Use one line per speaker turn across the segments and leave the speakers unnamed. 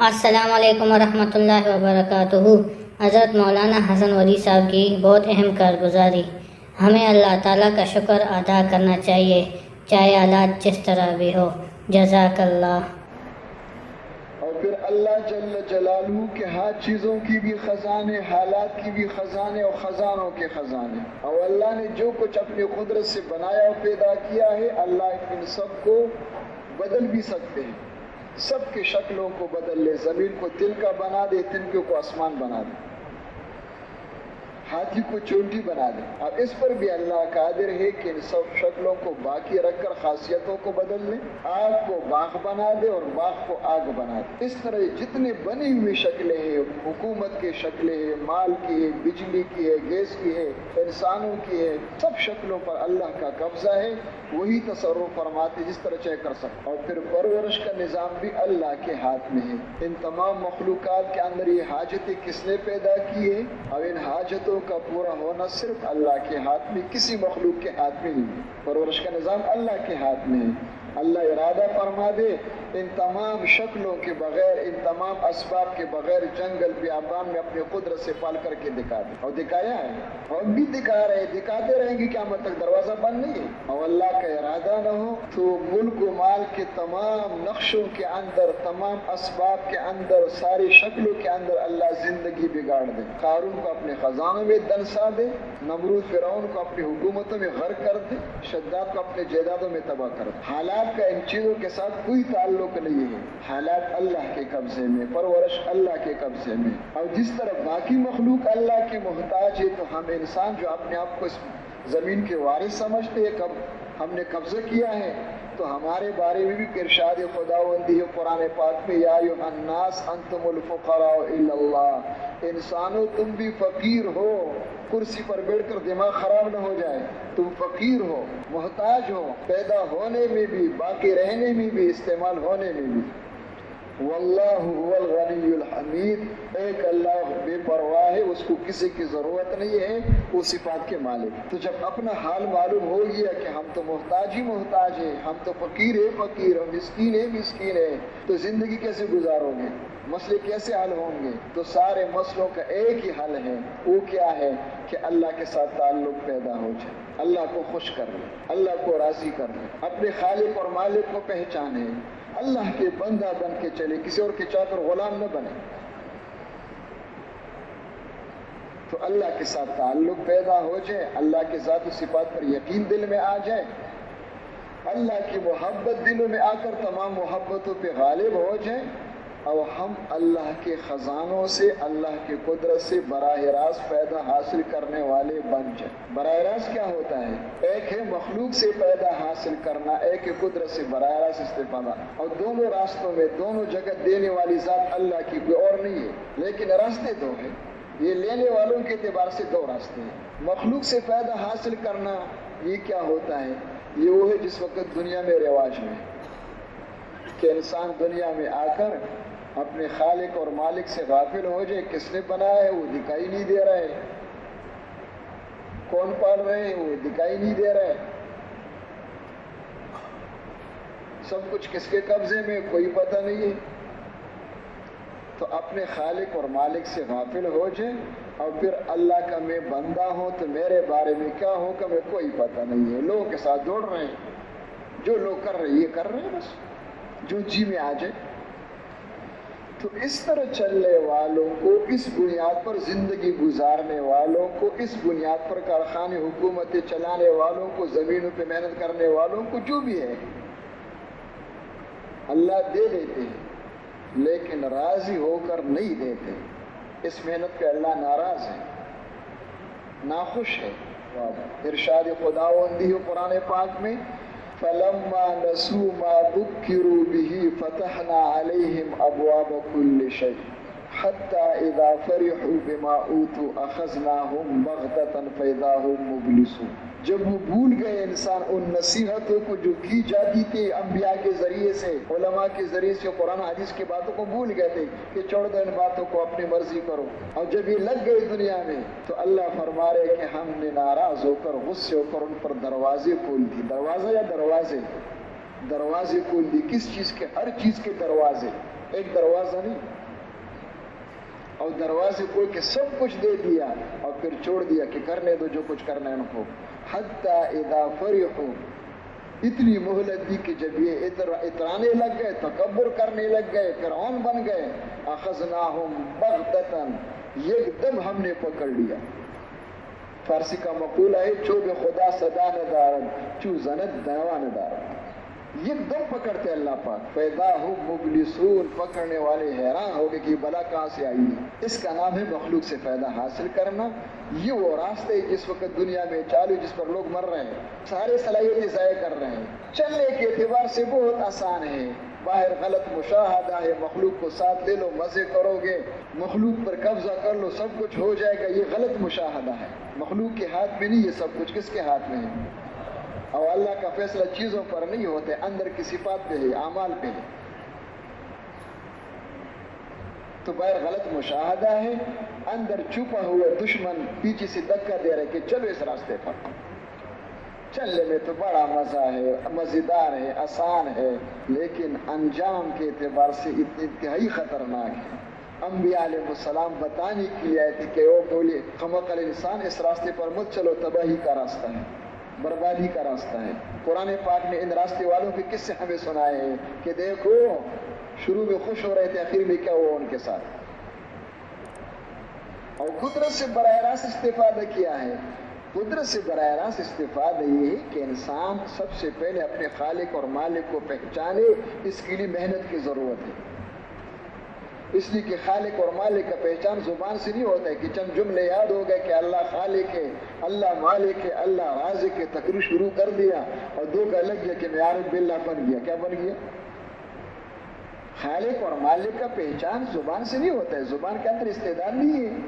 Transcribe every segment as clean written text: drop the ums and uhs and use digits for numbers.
السلام علیکم ورحمۃ اللہ وبرکاتہ۔ حضرت مولانا حسن ولی صاحب کی بہت اہم کارگزاری۔ ہمیں اللہ تعالیٰ کا شکر ادا کرنا چاہیے، چاہے حالات جس طرح بھی ہو۔ جزاک اللہ۔
اور پھر اللہ جل جلالہ کے ہاتھ چیزوں کی بھی خزانے، حالات کی بھی خزانے اور خزانوں کے خزانے، اور اللہ نے جو کچھ اپنی قدرت سے بنایا اور پیدا کیا ہے، اللہ ان سب کو بدل بھی سکتے ہیں، سب کے شکلوں کو بدل لے، زمین کو دل کا بنا دے، تنکوں کو آسمان بنا دے، ہاتھی کو چونٹی بنا دے۔ اب اس پر بھی اللہ قادر ہے کہ ان سب شکلوں کو باقی رکھ کر خاصیتوں کو بدل لے، آگ کو باغ بنا دے اور باغ کو آگ بنا دے۔ اس طرح جتنے بنی ہوئی شکلیں ہیں، حکومت کی شکلیں ہیں، مال کی ہے، بجلی کی ہے، گیس کی ہے، انسانوں کی ہے، سب شکلوں پر اللہ کا قبضہ ہے، وہی تصرف فرماتے جس طرح چاہے کر سکتے۔ اور پھر پرورش کا نظام بھی اللہ کے ہاتھ میں ہے۔ ان تمام مخلوقات کے اندر یہ حاجتیں کس نے پیدا کی ہے، اور ان حاجتوں کا پورا ہونا صرف اللہ کے ہاتھ میں، کسی مخلوق کے ہاتھ میں نہیں ہے۔ پرورش کا نظام اللہ کے ہاتھ میں ہے۔ اللہ ارادہ فرما دے، ان تمام شکلوں کے بغیر، ان تمام اسباب کے بغیر جنگل بیابان میں اپنی قدرت سے پال کر کے دکھا دے، اور دکھایا ہے، اور بھی دکھا رہے، دکھاتے رہیں گے قیامت تک، دروازہ بند نہیں ہے۔ اور اللہ کا ارادہ نہ ہو تو ملک و مال کے تمام نقشوں کے اندر، تمام اسباب کے اندر، ساری شکلوں کے اندر اللہ زندگی بگاڑ دے، قارون کو اپنے خزانوں میں دنسا دے، نمرود فرعون کو اپنی حکومتوں میں غرق کر دے، شداد کو اپنے جائیدادوں میں تباہ کر دے۔ حالات کا ان چیزوں کے ساتھ کوئی تعلق نہیں ہے، حالات اللہ کے قبضے میں، پرورش اللہ کے قبضے میں۔ اور جس طرح باقی مخلوق اللہ کے محتاج ہے، تو ہم انسان جو اپنے آپ کو اس زمین کے وارث سمجھتے ہیں، کب ہم نے قبضہ کیا ہے، تو ہمارے بارے میں بھی ارشاد خداوندی ہے قرآن پاک میں، یا ایھا الناس انتم الفقراء الی اللہ، انسانوں تم بھی فقیر ہو۔ کرسی پر بیٹھ کر دماغ خراب نہ ہو جائے، تم فقیر ہو، محتاج ہو، پیدا ہونے میں بھی، باقی رہنے میں بھی، استعمال ہونے میں بھی۔ واللہ هو الغنی الحمید، ایک اللہ بے پرواہ ہے، اس کو کسی کی ضرورت نہیں ہے، وہ صفات کے مالک۔ تو جب اپنا حال معلوم ہو گیا کہ ہم تو محتاج ہی محتاج ہیں، ہم تو فقیر ہے فقیر، ہم مسکین ہے مسکین ہے، تو زندگی کیسے گزارو گے، مسئلے کیسے حل ہوں گے؟ تو سارے مسئلوں کا ایک ہی حل ہے، وہ کیا ہے کہ اللہ کے ساتھ تعلق پیدا ہو جائے، اللہ کو خوش کر لے، اللہ کو راضی کر لے، اپنے خالق اور مالک کو پہچانے، اللہ کے بندہ بن کے چلے، کسی اور کے چاکر غلام نہ بنے۔ تو اللہ کے ساتھ تعلق پیدا ہو جائے، اللہ کے ذات و صفات پر یقین دل میں آ جائے، اللہ کی محبت دلوں میں آ کر تمام محبتوں پہ غالب ہو جائے، اور ہم اللہ کے خزانوں سے، اللہ کی قدرت سے براہ راست پیدا حاصل کرنے والے بن جائیں۔ براہ راست کیا ہوتا ہے؟ ایک ہے مخلوق سے پیدا حاصل کرنا، ایک ہے قدرت سے براہ راست استفادہ، اور دونوں راستوں میں، دونوں جگہ دینے والی ذات اللہ کی، کوئی اور نہیں ہے، لیکن راستے دو ہیں۔ یہ لینے والوں کے اعتبار سے دو راستے ہیں۔ مخلوق سے پیدا حاصل کرنا، یہ کیا ہوتا ہے؟ یہ وہ ہے جس وقت دنیا میں رواج میں کہ انسان دنیا میں آ کر اپنے خالق اور مالک سے غافل ہو جائے، کس نے بنایا ہے وہ دکھائی نہیں دے رہا ہے، کون پال رہے ہیں وہ دکھائی نہیں دے رہا ہے، سب کچھ کس کے قبضے میں کوئی پتہ نہیں ہے۔ تو اپنے خالق اور مالک سے غافل ہو جائے، اور پھر اللہ کا میں بندہ ہوں تو میرے بارے میں کیا ہوگا میں کوئی پتہ نہیں ہے، لوگوں کے ساتھ دوڑ رہے ہیں، جو لوگ کر رہے ہیں یہ کر رہے ہیں، بس جو جی میں آ جائے۔ تو اس طرح چلنے والوں کو، اس بنیاد پر زندگی گزارنے والوں کو، اس بنیاد پر کارخانے حکومتیں چلانے والوں کو، زمینوں پہ محنت کرنے والوں کو، جو بھی ہے اللہ دے دیتے ہیں، لیکن راضی ہو کر نہیں دیتے۔ اس محنت پہ اللہ ناراض ہے، ناخوش ہے۔ ارشاد خداوندی قرآن پاک میں، فَلَمَّا نَسُوا مَا ذُكِّرُوا بِهِ فَتَحْنَا عَلَيْهِمْ أَبْوَابَ كُلِّ شَيْءٍ حَتَّى إِذَا فَرِحُوا بِمَا أُوتُوا أَخَذْنَاهُمْ بَغْتَةً فَإِذَا هُمْ مُبْلِسُونَ۔ جب وہ بھول گئے انسان ان نصیحتوں کو جو کی جاتی تھی انبیاء کے ذریعے سے، علماء کے ذریعے سے، قرآن حدیث کی باتوں کو بھول گئے تھے کہ چھوڑ دو ان باتوں کو، اپنی مرضی کرو، اور جب یہ لگ گئے دنیا میں تو اللہ فرما رہے کہ ہم نے ناراض ہو کر، غصے ہو کر ان پر دروازے کھول دی۔ دروازہ یا دروازے؟ دروازے کھول دی۔ کس چیز کے؟ ہر چیز کے دروازے۔ ایک دروازہ نہیں، اور دروازے کو کہ سب کچھ دے دیا اور پھر چھوڑ دیا کہ کرنے دو جو کچھ کرنا ہے ان کو. حتی اذا فرحوا، اتنی مہلت دی کہ جب یہ اترانے لگ گئے، تکبر کرنے لگ گئے، فرعون بن گئے، اخذناہم بغتتاً، یک دم ہم نے پکڑ لیا. فارسی کا مقولہ ہے چوب خدا صدا ندارد چو زند دیوا ندارد، یک دم پکڑتے اللہ پاک. فیدا ہو مبلسون، پکڑنے والے حیران ہو گئے کہ یہ بلا کہاں سے آئی ہے. اس کا نام ہے مخلوق سے فائدہ حاصل کرنا. یہ وہ راستے جس وقت دنیا میں چالو جس پر لوگ مر رہے ہیں، سارے صلاحیتیں ضائع کر رہے ہیں. چلنے کے اعتبار سے بہت آسان ہے، باہر غلط مشاہدہ ہے، مخلوق کو ساتھ لے لو، مزے کرو گے، مخلوق پر قبضہ کر لو، سب کچھ ہو جائے گا. یہ غلط مشاہدہ ہے. مخلوق کے ہاتھ میں نہیں، یہ سب کچھ کس کے ہاتھ میں ہے؟ اور اللہ کا فیصلہ چیزوں پر نہیں ہوتے، اندر کی صفات پہ ہے، اعمال پہ ہے. تو باہر غلط مشاہدہ ہے، اندر چھپا ہوا دشمن پیچھے سے دھکا دے رہے کہ چلو اس راستے پر. چلنے میں تو بڑا مزہ ہے، مزیدار ہے، آسان ہے، لیکن انجام کے اعتبار سے انتہائی خطرناک ہے. انبیاء علیہ السلام بتانے کے لیے آئے تھے کہ وہ بولے خمقل انسان اس راستے پر مت چلو، تباہی کا راستہ ہے، بربادی کا راستہ ہے. قرآن پاک نے ان راستے والوں کے قصے ہمیں سنائے ہیں کہ دیکھو شروع میں خوش ہو رہے تھے، آخر میں کیا ہوا ان کے ساتھ. اور قدرت سے براہ راست استفادہ کیا ہے. قدرت سے براہ راست استفادہ یہ ہے کہ انسان سب سے پہلے اپنے خالق اور مالک کو پہچانے. اس کے لیے محنت کی ضرورت ہے، اس لیے کہ خالق اور مالک کا پہچان زبان سے نہیں ہوتا ہے کہ چند جملے یاد ہو گئے کہ اللہ خالق ہے، اللہ مالک ہے، اللہ رازق ہے، تقریر شروع کر دیا اور دھوکہ لگ گیا کہ میں عارف باللہ بن گیا. کیا بن گیا؟ خالق اور مالک کا پہچان زبان سے نہیں ہوتا ہے، زبان کے اندر استعداد نہیں ہے.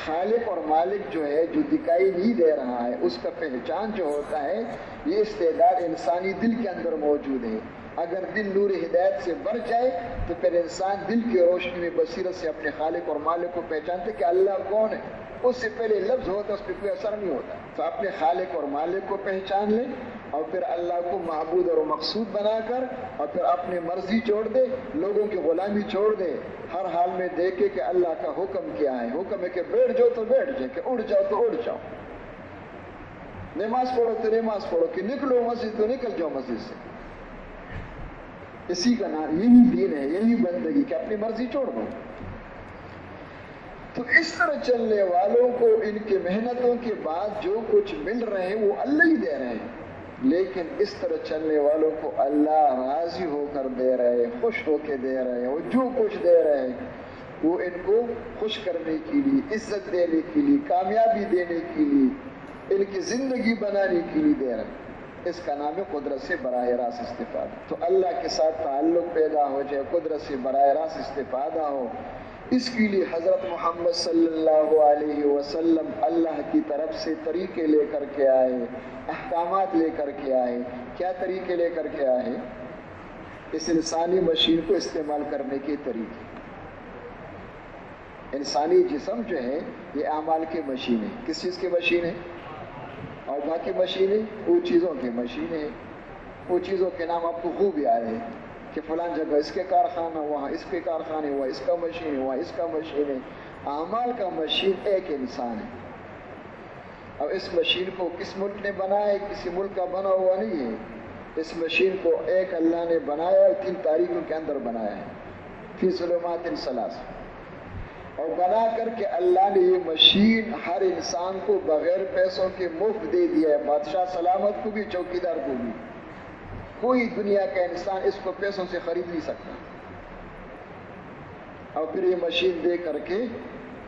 خالق اور مالک جو ہے، جو دکھائی نہیں دے رہا ہے، اس کا پہچان جو ہوتا ہے، یہ استعداد انسانی دل کے اندر موجود ہے. اگر دل نور ہدایت سے بھر جائے تو پھر انسان دل کی روشنی میں بصیرت سے اپنے خالق اور مالک کو پہچانتے کہ اللہ کون ہے. اس سے پہلے لفظ ہوتا ہے، اس پہ کوئی اثر نہیں ہوتا. تو اپنے خالق اور مالک کو پہچان لے اور پھر اللہ کو معبود اور مقصود بنا کر اور پھر اپنی مرضی چھوڑ دے، لوگوں کی غلامی چھوڑ دے. ہر حال میں دیکھے کہ اللہ کا حکم کیا ہے. حکم ہے کہ بیٹھ جاؤ تو بیٹھ جائے، کہ اٹھ جاؤ تو اٹھ جاؤ، نماز پڑھو تو نماز پڑھو، کہ نکلو مسجد تو نکل جاؤ مسجد سے. اسی کا نام یہی دین ہے، یہی بندگی کہ اپنی مرضی چھوڑ دو. تو اس طرح چلنے والوں کو ان کی محنتوں کے بعد جو کچھ مل رہے ہیں وہ اللہ ہی دے رہے ہیں، لیکن اس طرح چلنے والوں کو اللہ راضی ہو کر دے رہے، خوش ہو کے دے رہے. وہ جو کچھ دے رہے وہ ان کو خوش کرنے کے لیے، عزت دینے کے لیے، کامیابی دینے کے لیے، ان کی زندگی بنانے کے لیے دے رہے. اس کا نام ہے قدرت سے براہ راست استفادہ. تو اللہ کے ساتھ تعلق پیدا ہو جائے، قدرت سے براہ راست استفادہ ہو. اس کے لیے حضرت محمد صلی اللہ علیہ وسلم اللہ کی طرف سے طریقے لے کر کے آئے، احکامات لے کر کے آئے. کیا طریقے لے کر کے آئے؟ اس انسانی مشین کو استعمال کرنے کے طریقے. انسانی جسم جو ہے یہ اعمال کی مشین ہے. کس چیز کی مشین ہے؟ اور باقی مشینیں وہ چیزوں کی مشینیں ہیں. وہ چیزوں کے نام آپ کو خوب یاد ہے کہ فلان جگہ اس کے کارخانہ، وہاں اس کے کارخانے، وہاں اس کا مشین ہے، وہاں اس کا مشین ہے. اعمال کا مشین ایک انسان ہے. اب اس مشین کو کس ملک نے بنایا ہے؟ کسی ملک کا بنا ہوا نہیں ہے. اس مشین کو ایک اللہ نے بنایا اور 3 تاریخوں کے اندر بنایا ہے، فی ظلمات ثلاث. اور بنا کر کے اللہ نے یہ مشین ہر انسان کو بغیر پیسوں کے مفت دے دیا ہے. بادشاہ سلامت کو بھی، چوکیدار کو بھی. کوئی دنیا کا انسان اس کو پیسوں سے خرید نہیں سکتا. اور پھر یہ مشین دے کر کے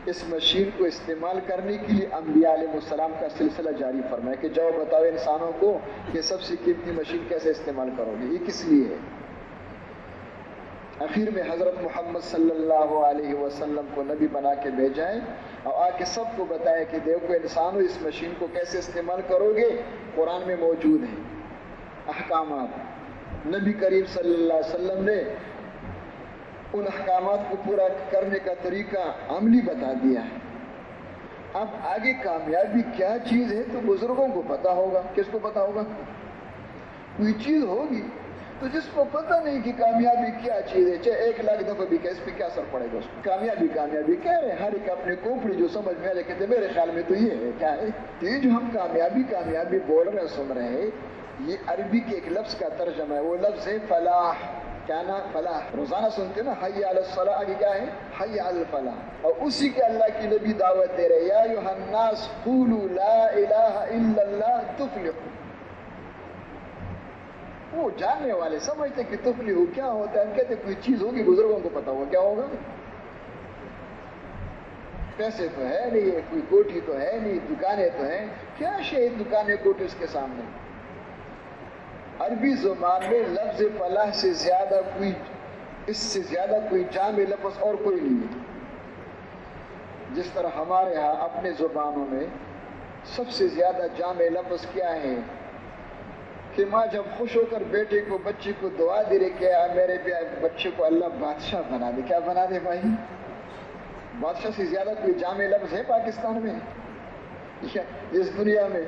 اس مشین کو استعمال کرنے کے لیے انبیاء علیہ السلام کا سلسلہ جاری فرمایا کہ جاؤ بتاؤ انسانوں کو کہ سب سے قیمتی مشین کیسے استعمال کرو گے. یہ کس لیے ہے؟ آخر میں حضرت محمد صلی اللہ علیہ وسلم کو نبی بنا کے بھیجا ہے اور آ کے سب کو بتایا کہ دیکھو انسانوں اس مشین کو کیسے استعمال کرو گے. قرآن میں موجود ہیں احکامات. نبی کریم صلی اللہ علیہ وسلم نے ان احکامات کو پورا کرنے کا طریقہ عملی بتا دیا ہے. اب آگے کامیابی کیا چیز ہے تو بزرگوں کو پتا ہوگا. کس کو پتا ہوگا؟ کوئی چیز ہوگی تو جس کو پتہ نہیں کہ کامیابی کیا چیز ہے، چاہے 1,00,000 دفعہ بھی کہے، اس پہ کیا اثر پڑے گا اس کو؟ کامیابی کامیابی کہہ رہے ہیں، ہر ایک اپنے کوپڑی جو سمجھ میں آ رہے کہتے میرے خیال میں تو یہ ہے، کیا ہے یہ جو ہم کامیابی کامیابی بول رہے ہیں سن رہے ہیں، یہ عربی کے ایک لفظ کا ترجمہ ہے، وہ لفظ ہے فلاح۔ کیا نا؟ فلاح۔ روزانہ سنتے نا حی علی الصلاح، آگے کیا ہے؟ حی علی الفلاح، اور اسی کے اللہ کی نبی دعوت دے رہے، یا ایھا الناس قولوا لا الہ الا اللہ تفلحوا۔ وہ جاننے والے سمجھتے کہ تفلحوا کیا ہوتا ہے، ہم کہتے کوئی چیز ہوگی، بزرگوں کو پتا ہوگا کیا ہوگا، پیسے تو ہے نہیں، کوئی کوٹھی تو ہے نہیں، دکانیں تو ہیں، کیا شاید دکانیں کوٹھی اس کے سامنے؟ عربی زبان میں لفظ فلاح سے زیادہ کوئی، اس سے زیادہ کوئی جامع لفظ اور کوئی نہیں ہے۔ جس طرح ہمارے ہاں اپنے زبانوں میں سب سے زیادہ جامع لفظ کیا ہے کہ ماں جب خوش ہو کر بیٹے کو، بچے کو دعا دے رہے کہ میرے بچے کو اللہ بادشاہ بنا دے، کیا بنا دے بھائی؟ بادشاہ سے زیادہ کوئی جامع لفظ ہے پاکستان میں، اس دنیا میں؟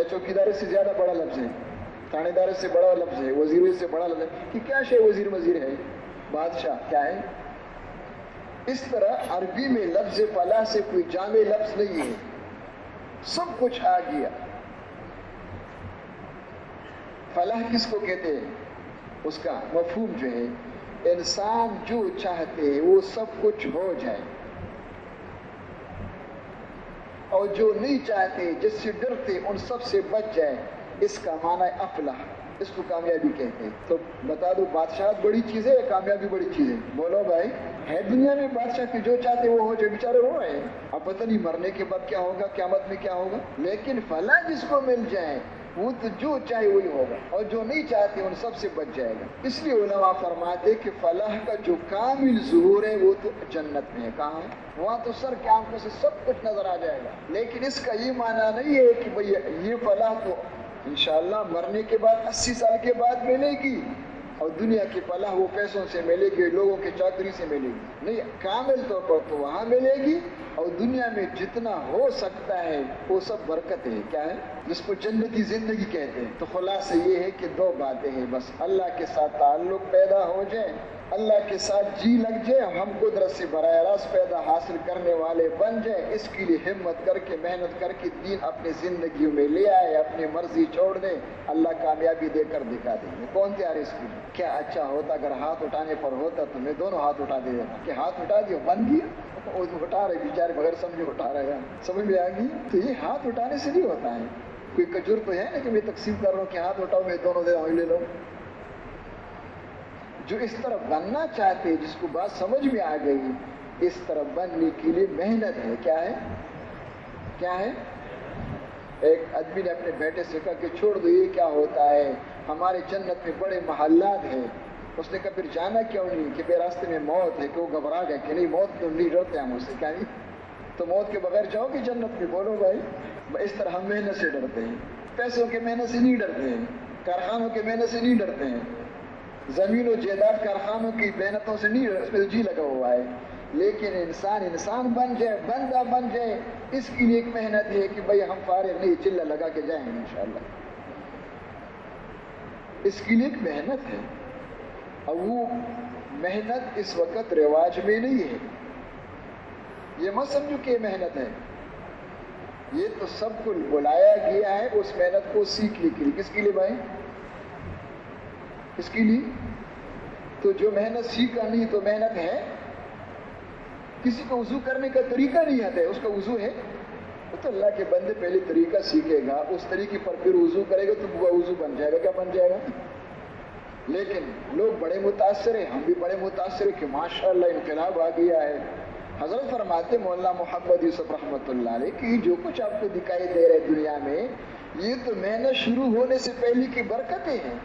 چوکیدار سے زیادہ بڑا لفظ ہے، تھانے دار سے بڑا لفظ ہے، وزیر سے بڑا لفظ ہے کہ کیا شے وزیر ہے، بادشاہ کیا ہے؟ اس طرح عربی میں لفظ فلاح سے کوئی جامع لفظ نہیں ہے، سب کچھ آ گیا۔ فلاح کس کو کہتے ہیں؟ اس کا مفہوم جو ہے انسان جو چاہتے وہ سب کچھ ہو جائے، اور جو نہیں چاہتے، جس سے ڈرتے، ان سب سے بچ جائے، اس کا معنی افلاح، اس کو کامیابی کہتے ہیں۔ تو بتا دو بادشاہت بڑی چیز ہے یا کامیابی بڑی چیز ہے؟ بولو بھائی، ہے دنیا میں بادشاہ کے جو چاہتے وہ ہو جائے، بیچارے وہ ہیں، اب پتہ نہیں مرنے کے بعد کیا ہوگا، قیامت میں کیا ہوگا، لیکن فلاح جس کو مل جائے وہ تو جو چاہے وہی ہوگا، اور جو نہیں چاہتے ان سب سے بچ جائے گا۔ اس لیے علماء فرماتے کہ فلاح کا جو کامل ظہور ہے وہ تو جنت میں ہے۔ کہاں ہے؟ وہاں تو سر کے آنکھوں سے سب کچھ نظر آ جائے گا، لیکن اس کا یہ معنی نہیں ہے کہ بھئی یہ فلاح تو انشاءاللہ مرنے کے بعد 80 سال کے بعد ملے گی، اور دنیا کی فلاح وہ پیسوں سے ملے گی، لوگوں کی چاکری سے ملے گی، نہیں، کامل طور پر تو وہاں ملے گی، اور دنیا میں جتنا ہو سکتا ہے وہ سب برکت ہے، کیا ہے، جس کو جنتی زندگی کہتے ہیں۔ تو خلاصہ یہ ہے کہ دو باتیں ہیں بس، اللہ کے ساتھ تعلق پیدا ہو جائے، اللہ کے ساتھ جی لگ جائے، ہم قدرت سے براہ راست پیدا حاصل کرنے والے بن جائیں، اس کے لیے ہمت کر کے، محنت کر کے دین اپنے زندگیوں میں لے آئے، اپنی مرضی چھوڑ دیں، اللہ کامیابی دے کر دکھا دیں گے۔ کون تیار ہے اس کے لیے؟ کیا اچھا ہوتا اگر ہاتھ اٹھانے پر ہوتا تو میں دونوں ہاتھ اٹھا دے دیتا کہ ہاتھ اٹھا دیا بن گیا، اٹھا رہے بیچارے بغیر سمجھے اٹھا رہے ہیں، سمجھ میں آ گئی؟ تو یہ ہاتھ اٹھانے سے نہیں ہوتا ہے، کوئی کجور تو ہے نا کہ میں تقسیم کر رہا ہوں کہ ہاتھ اٹھاؤ میں دونوں دے لے لو۔ جو اس طرح بننا چاہتے، جس کو بات سمجھ میں آ گئی، اس طرح بننے کے لیے محنت ہے، کیا ہے؟ کیا ہے؟ ایک آدمی نے اپنے بیٹے سے کہا کہ چھوڑ دو یہ کیا ہوتا ہے، ہمارے جنت میں بڑے محلات ہیں۔ اس نے کہا پھر جانا کیوں نہیں، کہ بے راستے میں موت ہے، کہ وہ گھبرا گئے کہ نہیں موت کیوں نہیں، ڈرتے ہم اس سے، کیا نہیں تو موت کے بغیر جاؤ گے جنت میں؟ بولو بھائی، اس طرح ہم محنت سے ڈرتے ہیں، پیسوں کے محنت سے نہیں ڈرتے ہیں، کارخانوں کے محنت سے نہیں ڈرتے ہیں، زمین و جائیداد کارخانوں کی محنتوں سے نہیں، اس میں تو جی لگا ہوا ہے، لیکن انسان بن جائے، بندہ بن جائے، اس کے لیے ایک محنت ہے کہ بھئی ہم فارغ نہیں، چلہ لگا کے جائیں گے انشاءاللہ، اس کے لیے ایک محنت ہے، اور وہ محنت اس وقت رواج میں نہیں ہے، یہ مت سمجھو کہ محنت ہے، یہ تو سب کو بلایا گیا ہے اس محنت کو سیکھنے کے لیے۔ کس کے لیے بھائی؟ اس کے لیے تو جو محنت سیکھا نہیں تو محنت ہے، کسی کو وضو کرنے کا طریقہ نہیں آتا ہے، اس کا وضو ہے، تو اللہ کے بندے پہلے طریقہ سیکھے گا، اس طریقے پر پھر وضو کرے گا تو وہ وضو بن جائے گا، کیا بن جائے گا؟ لیکن لوگ بڑے متاثر ہیں، ہم بھی بڑے متاثر ہیں کہ ماشاءاللہ انقلاب آ گیا ہے۔ حضرت فرماتے مولانا محمد یوسف رحمۃ اللہ علیہ کہ جو کچھ آپ کو دکھائی دے رہے دنیا میں، یہ تو محنت شروع ہونے سے پہلے کی برکتیں ہیں۔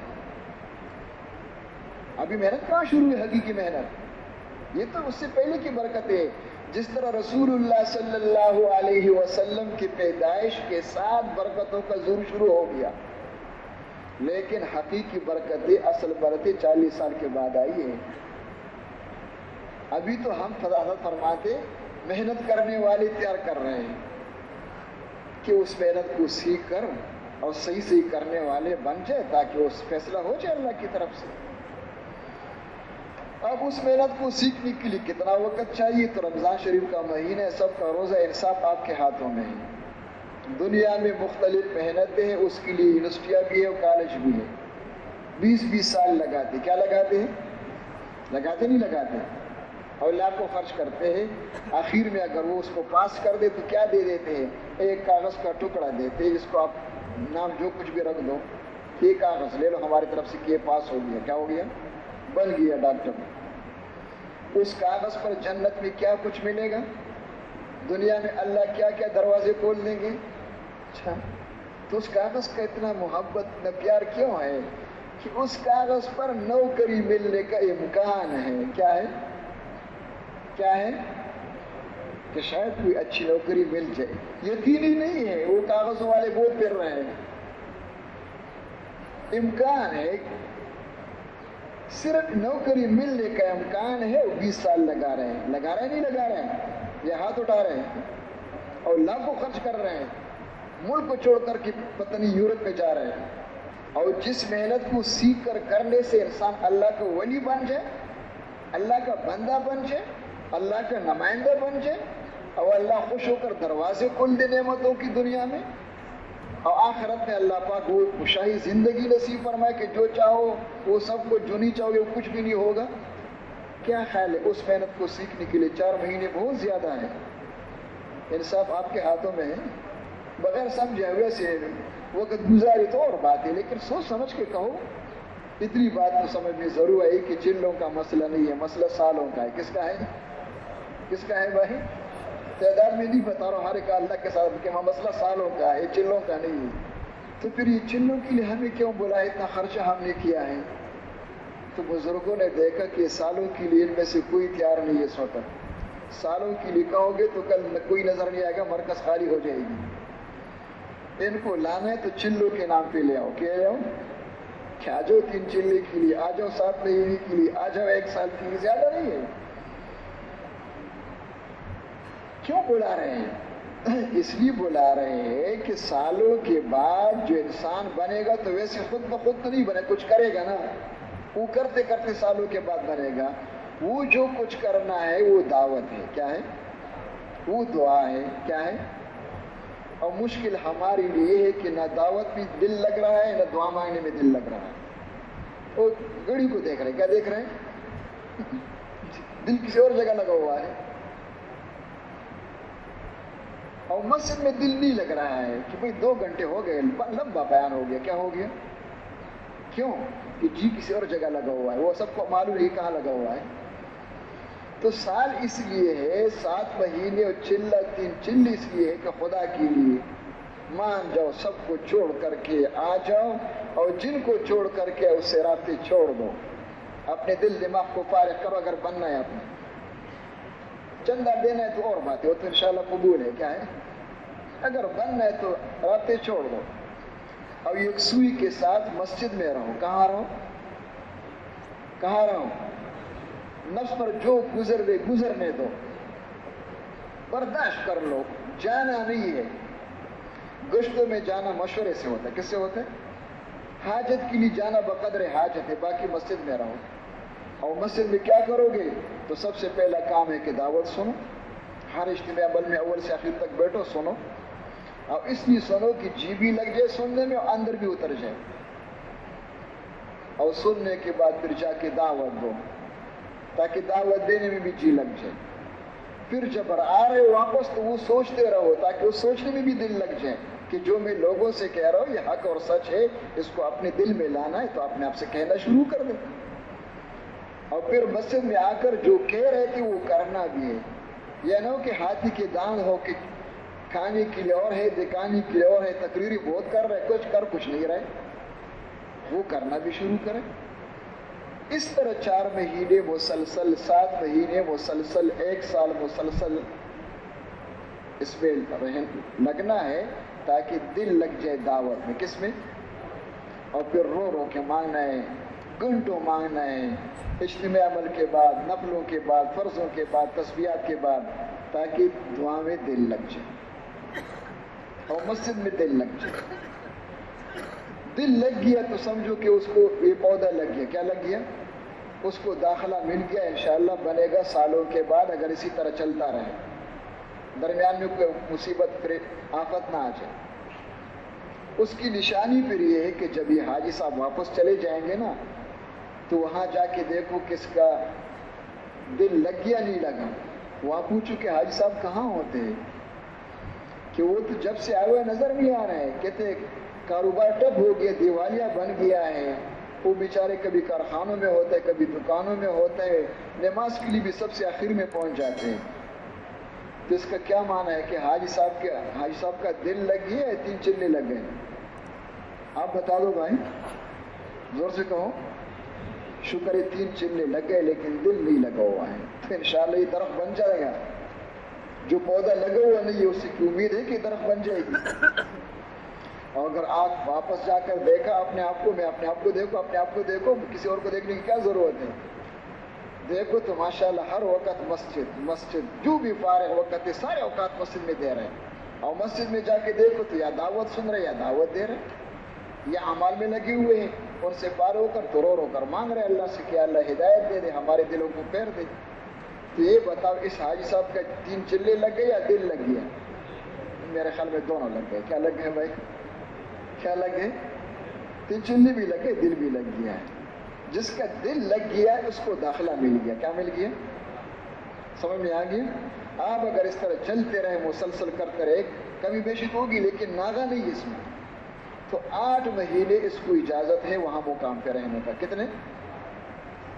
ابھی محنت کہاں شروع ہے، حقیقی محنت، یہ تو اس سے پہلے کی برکتیں۔ جس طرح رسول اللہ صلی اللہ علیہ وسلم کی پیدائش کے ساتھ برکتوں کا ظہور شروع ہو گیا، لیکن حقیقی برکتیں، اصل برکتیں 40 سال کے بعد آئی ہیں۔ ابھی تو ہم حضرت فرماتے محنت کرنے والے تیار کر رہے ہیں کہ اس محنت کو سیکھ کر اور صحیح صحیح کرنے والے بن جائے تاکہ وہ فیصلہ ہو جائے اللہ کی طرف سے۔ اب اس محنت کو سیکھنے کے لیے کتنا وقت چاہیے؟ تو رمضان شریف کا مہینہ ہے، سب کا روزہ انصاف آپ کے ہاتھوں میں ہے۔ دنیا میں مختلف محنتیں ہیں، اس کے لیے یونیورسٹیاں بھی ہے اور کالج بھی ہے، 20 سال لگاتے، کیا لگاتے ہیں؟ لگاتے نہیں لگاتے، اور لاکھوں خرچ کرتے ہیں، آخر میں اگر وہ اس کو پاس کر دے تو کیا دے دیتے ہیں؟ ایک کاغذ کا ٹکڑا دیتے ہیں، جس کو آپ نام جو کچھ بھی رکھ دو، یہ کاغذ لے لو ہماری طرف سے کہ یہ پاس ہو گیا، کیا ہو گیا؟ بن گیا ڈاکٹر۔ اس کاغذ پر جنت میں کیا کچھ ملے گا؟ دنیا میں اللہ کیا کیا دروازے کھول دیں گے؟ اچھا، تو اس کاغذ کا اتنا محبت نہ پیار کیوں ہے کہ اس کاغذ پر نوکری ملنے کا امکان ہے؟ کیا ہے؟ کیا ہے؟ کہ شاید کوئی اچھی نوکری مل جائے، یقینی نہیں ہے، وہ کاغذوں والے بہت پھر رہے ہیں، امکان ہے، صرف نوکری ملنے کا امکان ہے، 20 سال لگا رہے ہیں، لگا رہے ہیں نہیں لگا رہے ہیں، یہ ہاتھ اٹھا رہے ہیں اور لاکھوں خرچ کر رہے ہیں، ملک کو چھوڑ کر کے پتہ نہیں یورپ میں جا رہے ہیں، اور جس محنت کو سیکھ کر کرنے سے انسان اللہ کا ولی بن جائے، اللہ کا بندہ بن جائے، اللہ کا نمائندہ بن جائے، اور اللہ خوش ہو کر دروازے کھول دے نعمتوں کی دنیا میں، اور آخرت میں اللہ پاک وہ خوشحالی زندگی نصیب فرمائے کہ جو چاہو وہ سب کو، جو نہیں چاہو گے وہ کچھ بھی نہیں ہوگا۔ کیا خیال ہے؟ اس محنت کو سیکھنے کے لیے 4 مہینے بہت زیادہ ہیں، انصاف آپ کے ہاتھوں میں ہے، بغیر سمجھے ہوئے سے وقت گزاری تو اور بات ہے، لیکن سوچ سمجھ کے کہو۔ اتنی بات تو سمجھ میں ضرور ہے کہ چلوں کا مسئلہ نہیں ہے، مسئلہ سالوں کا ہے۔ کس کا ہے؟ کس کا ہے بھائی؟ تعداد میں نہیں بتا رہا ہوں، ہر ایک اللہ کے ساتھ کہ مسئلہ سالوں کا ہے، چلوں کا نہیں ہے۔ تو پھر یہ چلوں کے لیے ہمیں کیوں بولا ہے؟ اتنا خرچہ ہم نے کیا ہے۔ تو بزرگوں نے دیکھا کہ سالوں کے لیے ان میں سے کوئی تیار نہیں ہے اس وقت، سالوں کے لیے کہو گے تو کل کوئی نظر نہیں آئے گا، مرکز خالی ہو جائے گی۔ ان کو لانا ہے تو چلوں کے نام پہ لے آؤ، کیا لے آؤ؟ کہ آ جاؤ 3 چلے کے لیے، آ جاؤ 7 مہینے کے لیے، آ جاؤ 1 سال کے لیے، زیادہ نہیں ہے۔ کیوں بلا رہے ہیں؟ اس لیے بلا رہے ہیں کہ سالوں کے بعد جو انسان بنے گا تو ویسے خود بخود تو نہیں بنے، کچھ کرے گا نا، وہ کرتے کرتے سالوں کے بعد بنے گا۔ وہ جو کچھ کرنا ہے وہ دعوت ہے، کیا ہے؟ وہ دعا ہے، کیا ہے؟ اور مشکل ہمارے لیے یہ ہے کہ نہ دعوت میں دل لگ رہا ہے، نہ دعا مانگنے میں دل لگ رہا ہے۔ وہ گھڑی کو دیکھ رہے ہیں، کیا دیکھ رہے ہیں؟ دل کسی اور جگہ لگا ہوا ہے، اور مسجد میں دل نہیں لگ رہا ہے کہ بھئی 2 گھنٹے ہو گئے، لمبا بیان ہو گیا، کیا ہو گیا؟ کیوں؟ کہ جی کسی اور جگہ لگا ہوا ہے، وہ سب کو معلوم ہے کہاں لگا ہوا ہے۔ تو سال اس لیے ہے، 7 مہینے اور 3 چل اس لیے ہے کہ خدا کے لیے مان جاؤ، سب کو چھوڑ کر کے آ جاؤ، اور جن کو چھوڑ کر کے اس سے رابطے چھوڑ دو، اپنے دل دماغ کو فارغ کرو۔ اگر بننا ہے اپنے چندہ دینا ہے تو اور بات ہے، وہ تو انشاءاللہ قبول ہے، کیا ہے؟ اگر بننا ہے تو رابطے چھوڑ دو، اور یکسوئی کے ساتھ مسجد میں رہو۔ کہاں رہو؟ کہاں رہو؟ نفس پر جو گزر دے گزرنے دو، برداشت کر لو، جانا نہیں ہے۔ گشتوں میں جانا مشورے سے ہوتا ہے، کس سے ہوتا ہے؟ حاجت کے لیے جانا بقدر حاجت ہے، باقی مسجد میں رہو۔ اور مسجد میں کیا کرو گے؟ تو سب سے پہلا کام ہے کہ دعوت سنو، ہر اجتماع عمل میں اول سے آخر تک بیٹھو، سنو، اور اس لیے سنو کہ جی بھی لگ جائے سننے میں اور اندر بھی اتر جائے، اور سننے کے بعد پھر جا کے دعوت دو، تاکہ دعوت دینے میں بھی جی لگ جائے۔ پھر جب آ رہے ہو واپس تو وہ سوچتے رہو، تاکہ وہ سوچنے میں بھی دل لگ جائے کہ جو میں لوگوں سے کہہ رہا ہوں یہ حق اور سچ ہے، اس کو اپنے دل میں لانا ہے، تو اپنے آپ سے کہنا شروع کر دیں۔ اور پھر مسجد میں آ کر جو کہہ رہے تھے وہ کرنا بھی ہے، یہ نہ ہو کہ ہاتھی کے دان ہو کہ کھانے کے لیے اور ہے، دکھانے کے لیے اور ہے، تقریری بہت کر رہے، کچھ نہیں رہے، وہ کرنا بھی شروع کریں۔ اس طرح 4 مہینے مسلسل، 7 مہینے مسلسل، 1 سال مسلسل اس میں لگنا ہے، تاکہ دل لگ جائے دعوت میں۔ کس میں؟ اور پھر رو رو کے مانگنا ہے، گھنٹوں مانگنا ہے، اجتماع عمل کے بعد، نفلوں کے بعد، فرضوں کے بعد، تسبیحات کے بعد، تاکہ دعا میں دل لگ جائے اور مسجد میں دل لگ جائے۔ دل لگ گیا تو سمجھو کہ اس کو یہ پودا لگ گیا. کیا لگ گیا؟ اس کو داخلہ مل گیا. انشاءاللہ بنے گا سالوں کے بعد اگر اسی طرح چلتا رہے, درمیان میں کوئی مصیبت پھر آفت نہ آ جائے. اس کی نشانی پھر یہ ہے کہ جب یہ حاجی صاحب واپس چلے جائیں گے نا تو وہاں جا کے دیکھو کس کا دل لگ گیا نہیں لگا. وہاں پوچھو کہ حاجی صاحب کہاں ہوتے ہیں, کہ وہ تو جب سے آئے ہوئے نظر نہیں آ رہے ہیں. کہتے کاروبار ٹپ ہو گیا, دیوالیہ بن گیا ہے. وہ بیچارے کبھی کارخانوں میں ہوتے ہیں, کبھی دکانوں میں ہوتے ہیں, نماز کے لیے بھی سب سے آخر میں پہنچ جاتے ہیں. تو اس کا کیا معنی ہے کہ حاجی صاحب کا دل لگ گیا ہے, 3 چلے لگ گئے. آپ بتا دو بھائی, زور سے کہو. شکر ہے 3 چلے لگ گئے لیکن دل نہیں لگا ہوا ہے. تو انشاءاللہ یہ درخت بن جائے گا. جو پودا لگا ہوا نہیں ہے اس کی امید ہے کہ درخت بن جائے گی. اور اگر آپ واپس جا کر دیکھا اپنے آپ کو, میں اپنے آپ کو دیکھو, اپنے آپ کو دیکھو, کسی اور کو دیکھنے کی کیا ضرورت ہے. دیکھو تو ماشاءاللہ ہر وقت مسجد جو بھی فارغ وقت ہے سارے اوقات مسجد میں دے رہے ہیں. اور مسجد میں جا کے دیکھو تو یا دعوت سن رہے یا دعوت دے رہے, یا اعمال میں لگے ہوئے ہیں. ان سے فارغ ہو کر تو رو کر مانگ رہے اللہ سے کہ اللہ ہدایت دے دے, ہمارے دلوں کو پھیر دے. تو یہ بتاؤ اس حاجی صاحب کا 3 چلے لگ گئے یا دل لگ گیا؟ میرے خیال میں دونوں لگ گئے. کیا لگ گئے بھائی؟ کیا لگ گئے؟ 3 چلے بھی لگ گئے, دل بھی لگ گیا ہے. جس کا دل لگ گیا اس کو داخلہ مل گیا. کیا مل گیا؟ سمجھ میں آ گیا؟ آپ اگر اس طرح چلتے رہے, مسلسل کرتے رہے, کمی بیشی ہوگی لیکن ناغا نہیں اس میں, تو 8 مہینے اس کو اجازت ہے وہاں مقام پہ رہنے کا. کتنے؟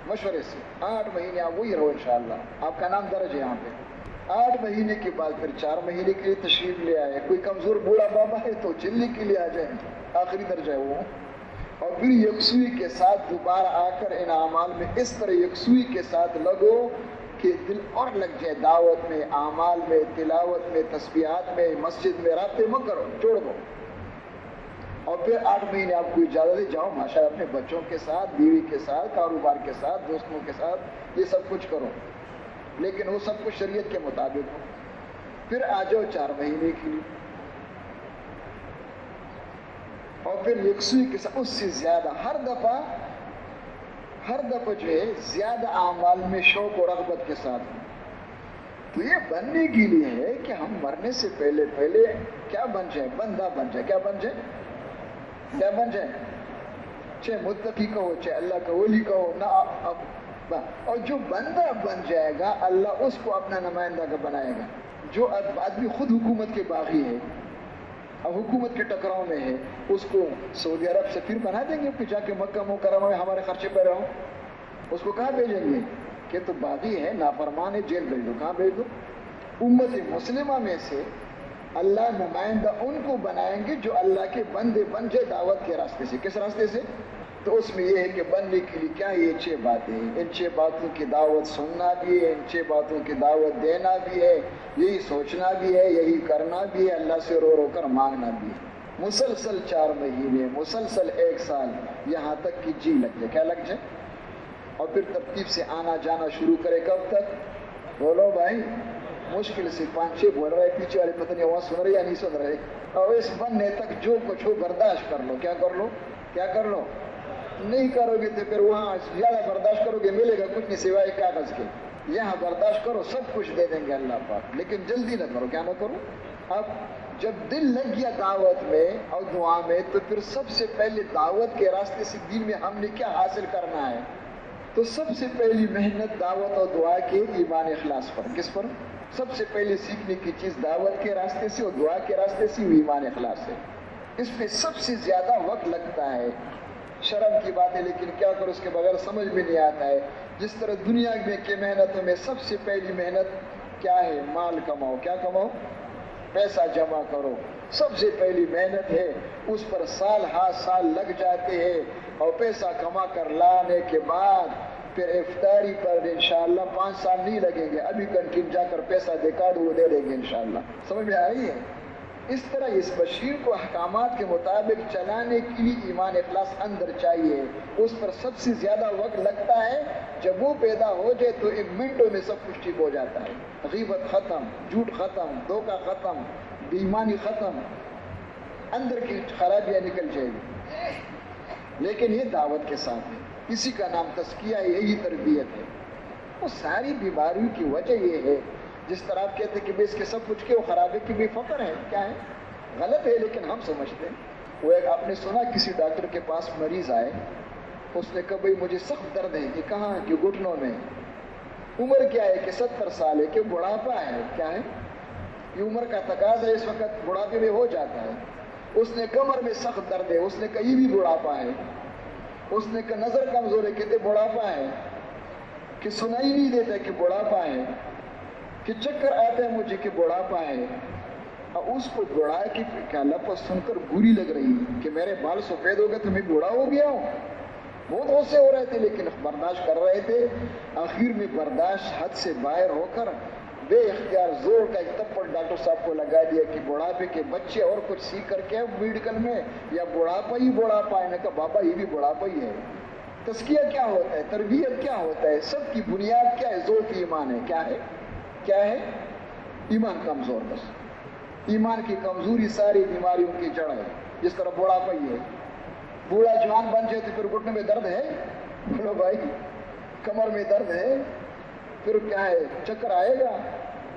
مشورے سے 8 مہینے آپ وہی رہو انشاءاللہ. آپ کا نام درج ہے یہاں پہ. 8 مہینے کے بعد پھر 4 مہینے کے لیے تشریف لے آئے. کوئی کمزور بوڑھا بابا ہے تو چلنے کے لیے آ جائیں, آخری درجہ ہے وہ. اور پھر یکسوئی کے ساتھ دوبارہ آ کر ان اعمال میں اس طرح یکسوئی کے ساتھ لگو کہ دل اور لگ جائے. دعوت میں, اعمال میں, تلاوت میں, تسبیحات میں, مسجد میں رابطے مت کرو, چھوڑ دو. اور پھر 8 مہینے آپ کو اجازت ہے جاؤ ماشاء اپنے بچوں کے ساتھ, بیوی کے ساتھ, کاروبار کے ساتھ, دوستوں کے ساتھ یہ سب کچھ کرو, لیکن وہ سب کچھ شریعت کے مطابق ہو. پھر آ جاؤ 4 مہینے کے لیے, اور پھر یکسوئی کے ساتھ اس سے زیادہ ہر دفعہ جو ہے زیادہ اعمال میں شوق و رغبت کے ساتھ. تو یہ بننے کے لیے ہے کہ ہم مرنے سے پہلے کیا بن جائے؟ بندہ بن جائے. کیا بن جائے؟ کیا بن جائے؟ چاہے متقی کہو, چاہے اللہ کا ولی کہو نا. اور جو بندہ بن جائے گا اللہ اس کو اپنا نمائندہ کا بنائے گا. جو آدمی خود حکومت کے باغی ہے, اب حکومت کے ٹکراؤ میں ہے, اس کو سعودی عرب سے پھر بنا دیں گے کہ جا کے مکہ مکرمہ میں ہمارے خرچے پہ رہو. اس کو کہاں بھیجیں گے کہ تو باغی ہے, نافرمان ہے, جیل بھیج دو. کہاں بھیج دو؟ امت مسلمہ میں سے اللہ نمائندہ ان کو بنائیں گے جو اللہ کے بندے بن جائے دعوت کے راستے سے. کس راستے سے؟ تو اس میں یہ ہے کہ بننے کے لیے کیا یہ 6 باتیں ہیں. ان 6 باتوں کی دعوت سننا بھی ہے, ان 6 باتوں کی دعوت دینا بھی ہے, یہی سوچنا بھی ہے, یہی کرنا بھی ہے, اللہ سے رو کر مانگنا بھی ہے. مسلسل 4 مہینے, مسلسل 1 سال, یہاں تک کہ جی لگ جائے. کیا لگ جائے؟ اور پھر ترتیب سے آنا جانا شروع کرے. کب تک؟ بولو بھائی. مشکل سے 5-6 بول رہے, پیچھے والے پتہ نہیں وہاں سن رہے یا نہیں سن رہے. اور اس بننے تک جو کچھ ہو برداشت کر لو. کیا کر لو؟ کیا کر لو؟ نہیں کرو گے تو پھر وہاں زیادہ برداشت کرو گے, ملے گا کچھ نہیں سوائے کاغذ کے. یہاں برداشت کرو, سب کچھ دے دیں گے اللہ پاک, لیکن جلدی نہ کرو. کیا نہ کرو؟ اب جب دل لگ گیا دعوت میں اور دعا میں, تو پھر سب سے پہلے دعوت کے راستے سے دین میں ہم نے کیا حاصل کرنا ہے؟ تو سب سے پہلی محنت دعوت اور دعا کے ایمان اخلاص پر. کس پر؟ سب سے پہلے سیکھنے کی چیز دعوت کے راستے سے اور دعا کے راستے سے ایمان اخلاص ہے. اس پہ سب سے زیادہ وقت لگتا ہے. شرم کی بات ہے لیکن کیا کرو, اس کے بغیر سمجھ میں نہیں آتا ہے. جس طرح دنیا میں کی محنتوں میں سب سے پہلی محنت کیا ہے؟ مال کماؤ. کیا کماؤ؟ پیسہ جمع کرو. سب سے پہلی محنت ہے, اس پر سال ہاتھ سال لگ جاتے ہیں. اور پیسہ کما کر لانے کے بعد پھر افطاری پر انشاءاللہ 5 سال نہیں لگیں گے. ابھی کنٹین جا کر پیسہ دکھا دو, وہ دے دیں گے انشاءاللہ. سمجھ میں آئی ہے؟ اس طرح اس بشیر کو احکامات کے مطابق چلانے کے لیے ایمان اخلاص اندر چاہیے. اس پر سب سے زیادہ وقت لگتا ہے. جب وہ پیدا ہو جائے تو 1 منٹوں میں سب کچھ ٹھیک ہو جاتا ہے. غیبت ختم, جھوٹ ختم, دھوکہ ختم, بے ایمانی ختم, اندر کی خرابیاں نکل جائے گی. لیکن یہ دعوت کے ساتھ ہے، اسی کا نام تزکیہ، یہی تربیت ہے۔ وہ ساری بیماریوں کی وجہ یہ ہے، جس طرح آپ کہتے ہیں کہ اس کے سب کچھ کے وہ خراب ہے کہ بے فقر ہے، کیا ہے؟ غلط ہے، لیکن ہم سمجھتے ہیں۔ وہ ایک آپ نے سنا کسی ڈاکٹر کے پاس مریض آئے، اس نے کہا بھائی مجھے سخت درد ہے، کہ کہاں؟ کہ گھٹنوں میں۔ عمر کیا ہے؟ کہ 70 سال ہے، کہ بڑھاپا ہے، کیا ہے؟ یہ عمر کا تقاضا اس وقت بڑھاپے میں ہو جاتا ہے۔ اس نے کمر میں سخت درد ہے، اس نے کہا یہ بھی بڑھاپا ہے۔ اس نے کہا نظر کمزور ہے، کہتے بڑھاپا ہے۔ کہ سنائی نہیں دیتا کہ بڑھاپا ہے۔ کہ چکر آتا ہے مجھے، کہ بڑھاپا ہے۔ اور اس کو بڑھا کی کیا لفظ سن کر بری لگ رہی کہ میرے بال سفید ہو گئے تو میں بوڑھا ہو گیا ہوں۔ بہت غصے ہو رہے تھے، لیکن برداشت کر رہے تھے۔ آخر میں برداشت حد سے باہر ہو کر بے اختیار زور کا ایک تھپڑ ڈاکٹر صاحب کو لگا دیا کہ بڑھاپے کے بچے اور کچھ سیکھ کر کے میڈیکل میں، یا بڑھاپا ہی بڑھاپا ہے۔ نے کہا بابا یہ بھی بڑھاپا ہی ہے۔ تزکیہ کیا ہوتا ہے؟ تربیت کیا ہوتا ہے؟ سب کی بنیاد کیا ہے؟ ذوق ایمان ہے۔ کیا ہے؟ کیا ہے؟ ایمان کمزور۔ بس ایمان کی کمزوری ساری بیماریوں کی جڑ ہے۔ جس طرح بڑھاپا ہی ہے، بوڑھا جوان بن جائے تو پھر گھٹنے میں درد ہے، بولو بھائی، کمر میں درد ہے، پھر کیا ہے؟ چکر آئے گا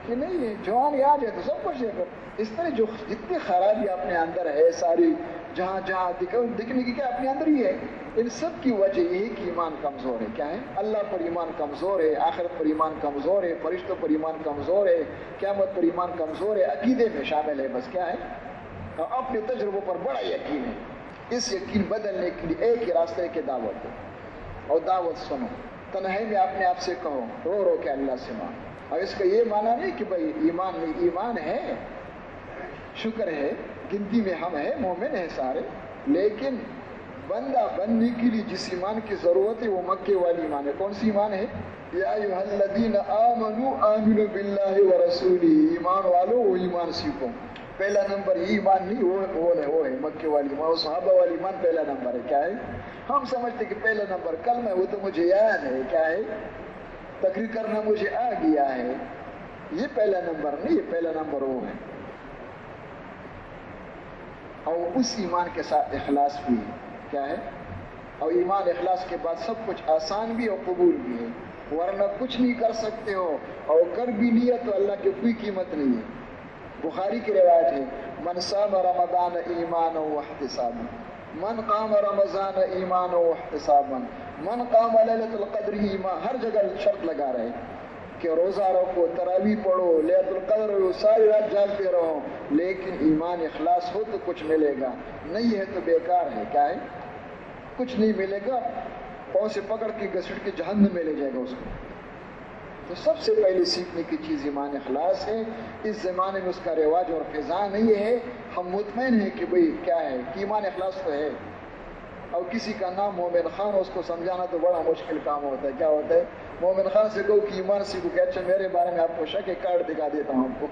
کہ نہیں ہے؟ جوان آ جائے تو سب کچھ ہے۔ اس طرح جو جتنی خرابی اپنے اندر ہے ساری، جہاں جہاں دکھنے کی کیا اپنے اندر ہی ہے، ان سب کی وجہ یہی کہ ایمان کمزور ہے۔ کیا ہے؟ اللہ پر ایمان کمزور ہے، آخرت پر ایمان کمزور ہے، فرشتوں پر ایمان کمزور ہے، قیامت پر ایمان کمزور ہے، عقیدے میں شامل ہے۔ بس کیا ہے؟ اپنے تجربوں پر بڑا یقین ہے۔ اس یقین بدلنے کے لیے ایک ہی راستہ ہے کہ دعوت دو، اور دعوت سنو، تنہائی میں اپنے آپ سے کہو، رو رو کے اللہ سے مانگو۔ اور اس کا یہ معنی نہیں کہ بھائی ایمان نہیں، ایمان ہے، شکر ہے، گنتی میں ہم ہیں، مومن ہیں سارے، لیکن بندہ بننے کے لیے جس ایمان کی ضرورت ہے وہ مکے والی ایمان ہے۔ کون سی ایمان ہے؟ یا ایھا الذین آمنوا آمنوا باللہ ورسولہ، ایمان والو وہ ایمان سیکھو۔ پہلا نمبر یہ ایمان نہیں، وہ ہے مکے والی ایمان، وہ صحابہ والی ایمان پہلا نمبر ہے۔ کیا ہے؟ ہم سمجھتے کہ پہلا نمبر کلمہ ہے، وہ تو مجھے یاد ہے، کیا ہے؟ تقریر کرنا مجھے آ گیا ہے، یہ پہلا نمبر نہیں، یہ پہلا نمبر وہ ہے۔ اور اس ایمان کے ساتھ اخلاص بھی ہے۔ کیا ہے؟ اور ایمان اخلاص کے بعد سب کچھ آسان بھی اور قبول بھی ہے، ورنہ کچھ نہیں کر سکتے ہو، اور کر بھی لیا تو اللہ کی کوئی قیمت نہیں ہے۔ بخاری کی روایت ہے، من صام رمضان ایمانا واحتسابا، من قام رمضان ایمانا واحتسابا، من قام لیلۃ القدر ایمان، ہر جگہ شرط لگا رہے کہ روزہ رکھو، تراویح پڑھو، لیلۃ القدر ہو، ساری رات جاگتے رہو، لیکن ایمان اخلاص ہو تو کچھ ملے گا، نہیں ہے تو بیکار ہے۔ کیا ہے؟ کچھ نہیں ملے گا، پاؤں سے پکڑ کے گھسیٹ کے جہنم میں لے جائے گا اس کو۔ تو سب سے پہلے سیکھنے کی چیز ایمان اخلاص ہے۔ اس زمانے میں اس کا رواج اور فضا نہیں ہے، ہم مطمئن ہیں کہ بھئی کیا ہے کہ ایمان اخلاص تو ہے، اور کسی کا نام مومن خان، اس کو سمجھانا تو بڑا مشکل کام ہوتا ہے۔ کیا ہوتا ہے؟ مومن خان سے کہو کہ ایمان سیکھو، کہ اچھا میرے بارے میں آپ کو شک ہے، کارڈ دکھا دیتا ہوں آپ کو۔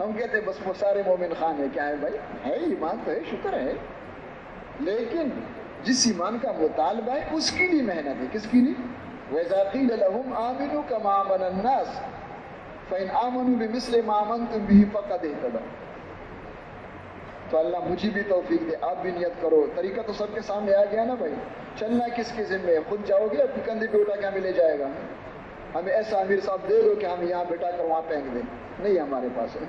ہم کہتے ہیں بس وہ سارے مومن خان ہیں۔ کیا ہے بھائی؟ ہے ایمان تو ہے، شکر ہے، لیکن جس ایمان کا مطالبہ ہے اس کے لیے محنت ہے۔ کس کے لیے؟ وَإِذَا قِيلَ لَهُمْ آمِنُوا كَمَا آمَنَ النَّاسُ فَإِنْ آمَنُوا بِمِثْلِ مَا آمَنْتُمْ بِهِ فَقَدِ اهْتَدَوْا۔ تو اللہ مجھے بھی توفیق دے، آپ بھی نیت کرو۔ طریقہ تو سب کے سامنے آ گیا نا بھائی، چلنا کس کے ذمہ ہے؟ خود جاؤ گے، اپنے کندھے پہ اٹھا کے ہمیں لے جائے گا؟ ہمیں ایسا امیر صاحب دے دو کہ ہم یہاں بٹھا کر وہاں پھینک دیں؟ نہیں، ہمارے پاس ہے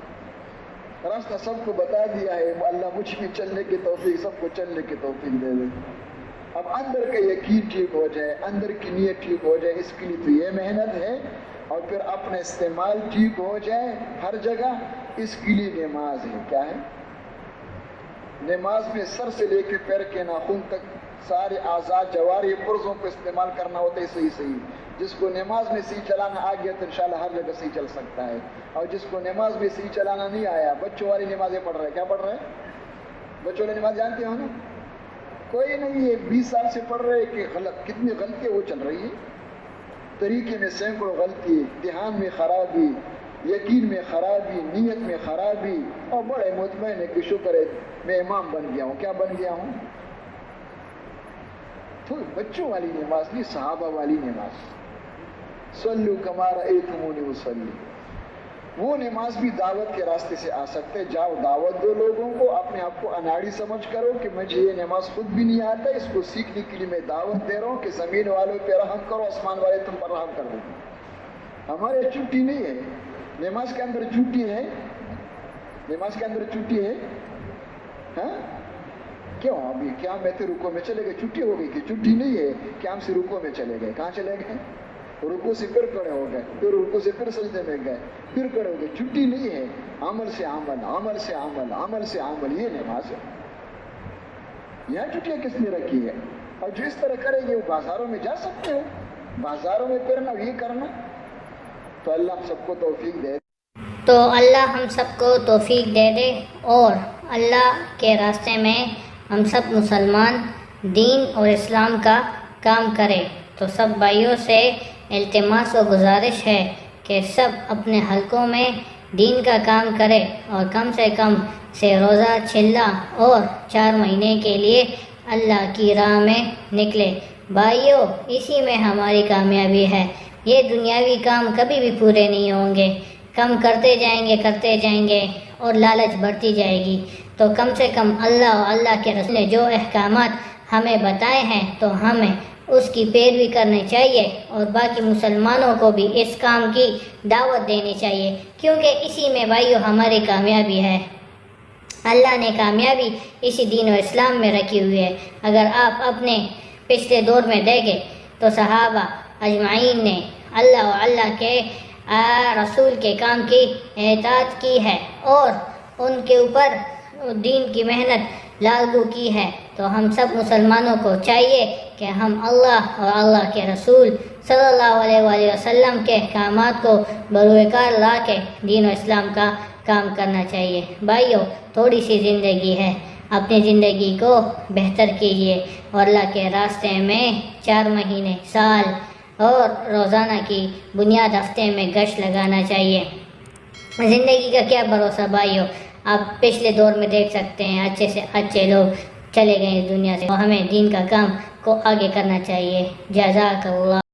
راستہ، سب کو بتا دیا ہے۔ اللہ مجھ بھی چلنے کی توفیق، سب کو چلنے کی توفیق دے دے۔ اب اندر کا یقین ٹھیک ہو جائے، اندر کی نیت ٹھیک ہو جائے، اس کے لیے تو یہ محنت ہے، اور پھر اپنا استعمال ٹھیک ہو جائے ہر جگہ، اس کے لیے نماز ہے۔ کیا ہے؟ نماز میں سر سے لے کے پیر کے ناخن تک سارے اعضاء جواری پرزوں کو استعمال کرنا ہوتا ہے صحیح۔ جس کو نماز میں صحیح چلانا آ گیا تو انشاءاللہ ہر جگہ صحیح چل سکتا ہے، اور جس کو نماز میں صحیح چلانا نہیں آیا، بچوں والی نمازیں پڑھ رہے ہیں۔ کیا پڑھ رہے ہیں؟ بچوں والی نماز جانتے ہو نا؟ کوئی نہیں ہے، 20 سال سے پڑھ رہے کہ غلط، کتنی غلطیاں وہ چل رہی ہے، طریقے میں سینکڑوں غلطی، دھیان میں خرابی، یقین میں خرابی، نیت میں خرابی، اور بڑے مطمئن ہے کہ شکر ہے میں امام بن گیا ہوں۔ کیا بن گیا ہوں؟ تو بچوں والی نماز نہیں، صحابہ والی نماز۔ صلو کما رأیتمونی اصلی، وہ نماز بھی دعوت کے راستے سے آ سکتے. جاؤ دعوت دو لوگوں کو, اپنے آپ کو اناڑی سمجھ کرو کہ مجھے یہ نماز خود بھی نہیں آتا, اس کو سیکھنے کے لیے میں دعوت دے رہا ہوں کہ زمین والوں پہ رحم کرو, آسمان والے تم پر رحم کر دیں. ہمارے چھٹی نہیں ہے, نماز کے اندر چھٹی ہے, نماز کے اندر چھٹی ہے. ہاں کیوں ابھی کیا میں تو رکو میں چلے گئے, چھٹی ہو گئی کہ چھٹی نہیں ہے, کیا ہم سے رکو میں چلے گئے, کہاں چلے گئے, رکو سے پھر کھڑے ہو گئے, پھر رکو سے پھر سجدے میں گئے, پھر کھڑے ہو گئے. چھٹی نہیں ہے, عمل سے عمل, عمل سے عمل, عمل سے عمل, یہ نماز ہے. یہاں چھٹیاں کس نے رکھی ہے؟ اور جو اس طرح کرے گے وہ بازاروں میں جا سکتے ہو, بازاروں میں پھرنا یہ کرنا. تو اللہ ہم سب کو توفیق دے.
تو اللہ ہم سب کو توفیق دے دے اور اللہ کے راستے میں ہم سب مسلمان دین اور اسلام کا کام کرے. تو سب بھائیوں سے التماس و گزارش ہے کہ سب اپنے حلقوں میں دین کا کام کرے اور کم سے کم سے روزہ چلا اور 4 مہینے کے لیے اللہ کی راہ میں نکلے. بھائیوں اسی میں ہماری کامیابی ہے. یہ دنیاوی کام کبھی بھی پورے نہیں ہوں گے, کم کرتے جائیں گے اور لالچ بڑھتی جائے گی. تو کم سے کم اللہ اور اللہ کے رسول نے جو احکامات ہمیں بتائے ہیں تو ہمیں اس کی پیروی کرنی چاہیے اور باقی مسلمانوں کو بھی اس کام کی دعوت دینی چاہیے, کیونکہ اسی میں بھائیوں ہماری کامیابی ہے. اللہ نے کامیابی اسی دین و اسلام میں رکھی ہوئی ہے. اگر آپ اپنے پچھلے دور میں دیکھیں تو صحابہ اجمعین نے اللہ و اللہ کے رسول کے کام کی اطاعت کی ہے اور ان کے اوپر دین کی محنت لاگو کی ہے. تو ہم سب مسلمانوں کو چاہیے کہ ہم اللہ اور اللہ کے رسول صلی اللہ علیہ وآلہ وسلم کے احکامات کو بروکار لا کے دین و اسلام کا کام کرنا چاہیے. بھائیوں تھوڑی سی زندگی ہے, اپنی زندگی کو بہتر کیجیے اور اللہ کے راستے میں 4 مہینے, سال اور روزانہ کی بنیاد ہفتے میں گشت لگانا چاہیے. زندگی کا کیا بھروسہ بھائیوں, آپ پچھلے دور میں دیکھ سکتے ہیں اچھے سے اچھے لوگ چلے گئے اس دنیا سے. ہمیں دین کا کام کو آگے کرنا چاہیے. جزاک اللہ.